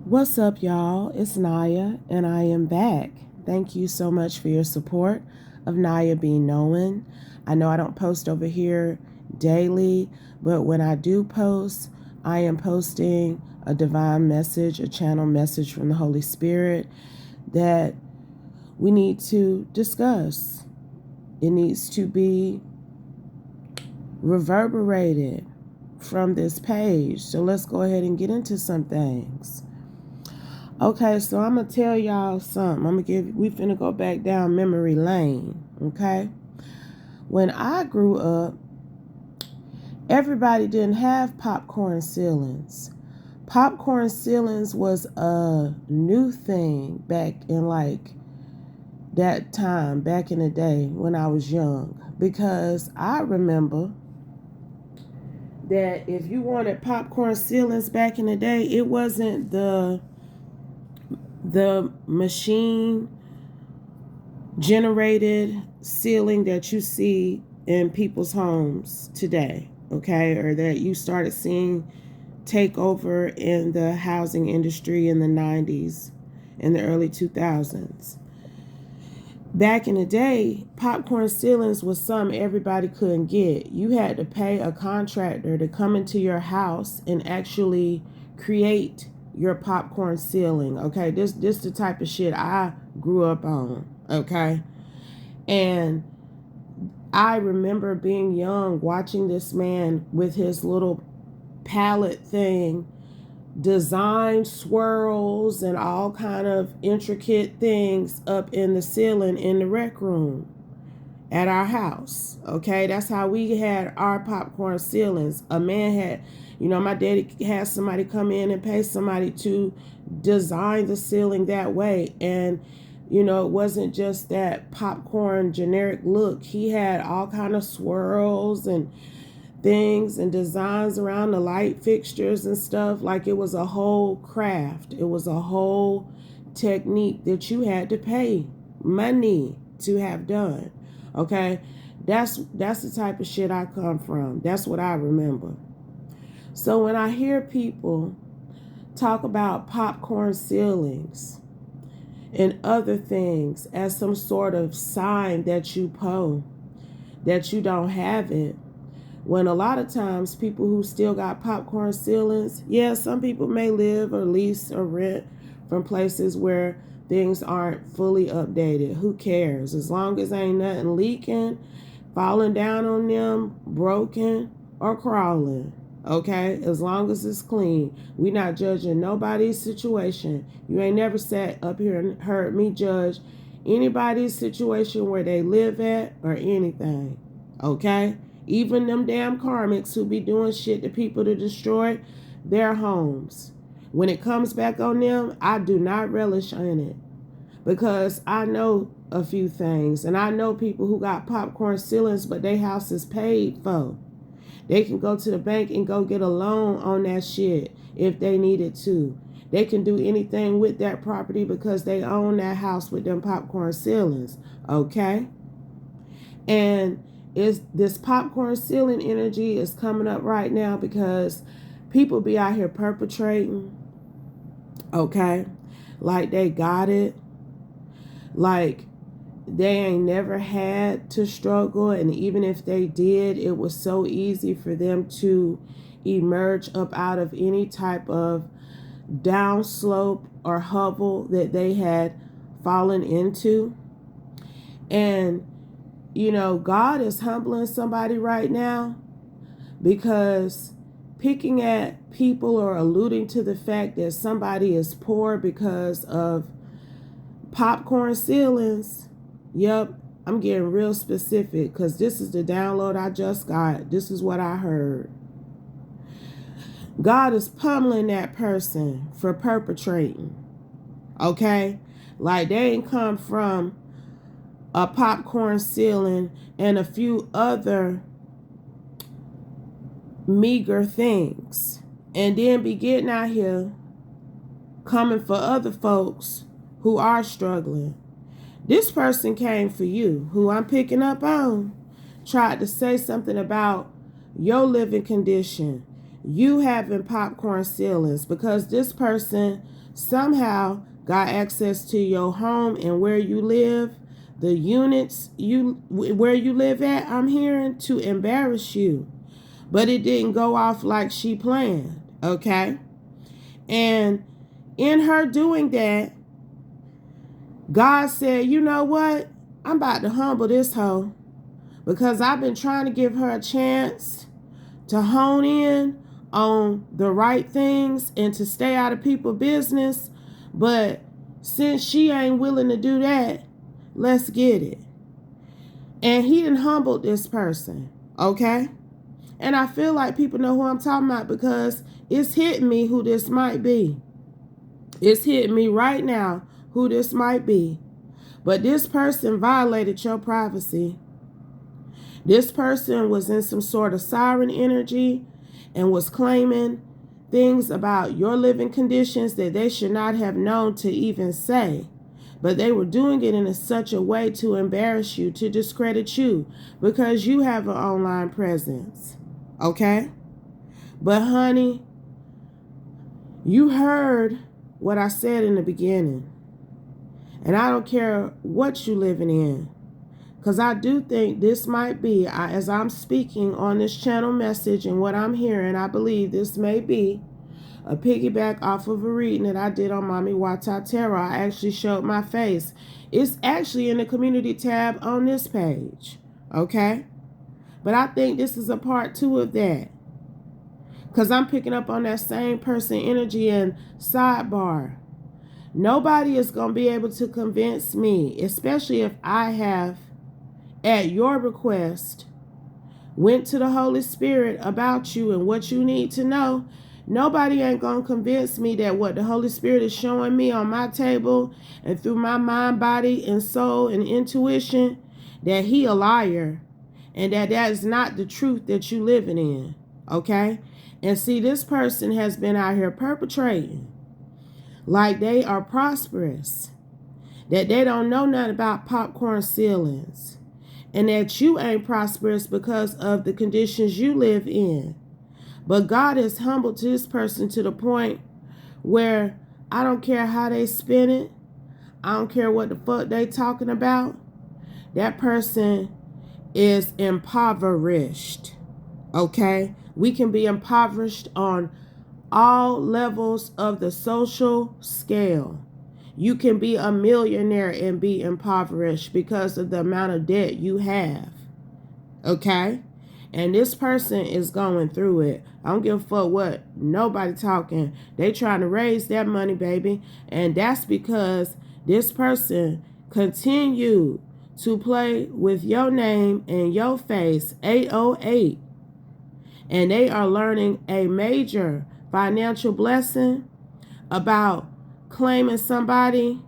What's up, y'all? It's Naya, and I am back. Thank you so much for your support of Naya Being Known. I know I don't post over here daily, but when I do post, I am posting a divine message, a channel message from the Holy Spirit that we need to discuss. It needs to be reverberated from this page. So let's go ahead and get into some things. Okay, so I'm gonna tell y'all something. We finna go back down memory lane. Okay, when I grew up, everybody didn't have popcorn ceilings. Popcorn ceilings was a new thing back in that time, back in the day when I was young, because I remember that if you wanted popcorn ceilings back in the day, it wasn't the machine generated ceiling that you see in people's homes today, okay, or that you started seeing take over in the housing industry in the 90s and the early 2000s. Back in the day, popcorn ceilings was something everybody couldn't get. You had to pay a contractor to come into your house and actually create your popcorn ceiling. Okay, this the type of shit I grew up on. Okay, and I remember being young, watching this man with his little palette thing, design swirls and all kind of intricate things up in the ceiling in the rec room at our house. Okay, that's how we had our popcorn ceilings. A man had, my daddy had somebody come in and pay somebody to design the ceiling that way. And it wasn't just that popcorn generic look. He had all kind of swirls and things and designs around the light fixtures and stuff. Like, it was a whole craft. It was a whole technique that you had to pay money to have done. Okay, that's the type of shit I come from. That's what I remember. So when I hear people talk about popcorn ceilings and other things as some sort of sign that that you don't have it, when a lot of times people who still got popcorn ceilings, yeah, some people may live or lease or rent from places where things aren't fully updated. Who cares? As long as ain't nothing leaking, falling down on them, broken, or crawling. Okay? As long as it's clean. We not judging nobody's situation. You ain't never sat up here and heard me judge anybody's situation where they live at or anything. Okay? Even them damn karmics who be doing shit to people to destroy their homes. When it comes back on them, I do not relish in it, because I know a few things, and I know people who got popcorn ceilings, but their house is paid for. They can go to the bank and go get a loan on that shit if they needed to. They can do anything with that property because they own that house with them popcorn ceilings. Okay? And this popcorn ceiling energy is coming up right now because people be out here perpetrating, okay, like they got it, like they ain't never had to struggle, and even if they did, it was so easy for them to emerge up out of any type of downslope or hovel that they had fallen into. And God is humbling somebody right now, because picking at people or alluding to the fact that somebody is poor because of popcorn ceilings. Yep, I'm getting real specific because this is the download I just got. This is what I heard. God is pummeling that person for perpetrating. Okay? Like, they ain't come from a popcorn ceiling and a few other meager things, and then be getting out here coming for other folks who are struggling. This person came for you, who I'm picking up on, tried to say something about your living condition you having popcorn ceilings because this person somehow got access to your home and where you live, the units where you live at, I'm hearing, to embarrass you. But it didn't go off like she planned, okay? And in her doing that, God said, you know what? I'm about to humble this hoe because I've been trying to give her a chance to hone in on the right things and to stay out of people's business. But since she ain't willing to do that, let's get it. And he done humbled this person, okay? And I feel like people know who I'm talking about because it's hitting me who this might be. It's hitting me right now who this might be. But this person violated your privacy. This person was in some sort of siren energy and was claiming things about your living conditions that they should not have known to even say. But they were doing it in such a way to embarrass you, to discredit you, because you have an online presence. Okay? But honey, you heard what I said in the beginning. And I don't care what you living in. Because I do think this might be, as I'm speaking on this channel message and what I'm hearing, I believe this may be a piggyback off of a reading that I did on Mami Wata Tarot. I actually showed my face. It's actually in the community tab on this page. Okay? But I think this is a part 2 of that. Because I'm picking up on that same person energy and sidebar. Nobody is going to be able to convince me, especially if I have, at your request, went to the Holy Spirit about you and what you need to know. Nobody ain't going to convince me that what the Holy Spirit is showing me on my table and through my mind, body, and soul and intuition, that he a liar and that is not the truth that you living in. Okay? And see, this person has been out here perpetrating like they are prosperous, that they don't know nothing about popcorn ceilings, and that you ain't prosperous because of the conditions you live in. But God is humbled to this person to the point where I don't care how they spin it. I don't care what the fuck they talking about. That person is impoverished. Okay? We can be impoverished on all levels of the social scale. You can be a millionaire and be impoverished because of the amount of debt you have. Okay? And this person is going through it. I don't give a fuck what nobody talking. They trying to raise that money, baby. And that's because this person continued to play with your name and your face 808. And they are learning a major financial blessing about claiming somebody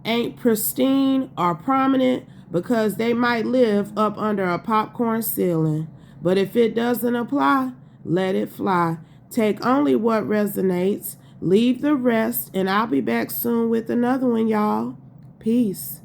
ain't pristine or prominent because they might live up under a popcorn ceiling. But if it doesn't apply, let it fly. Take only what resonates, leave the rest, and I'll be back soon with another one, y'all. Peace.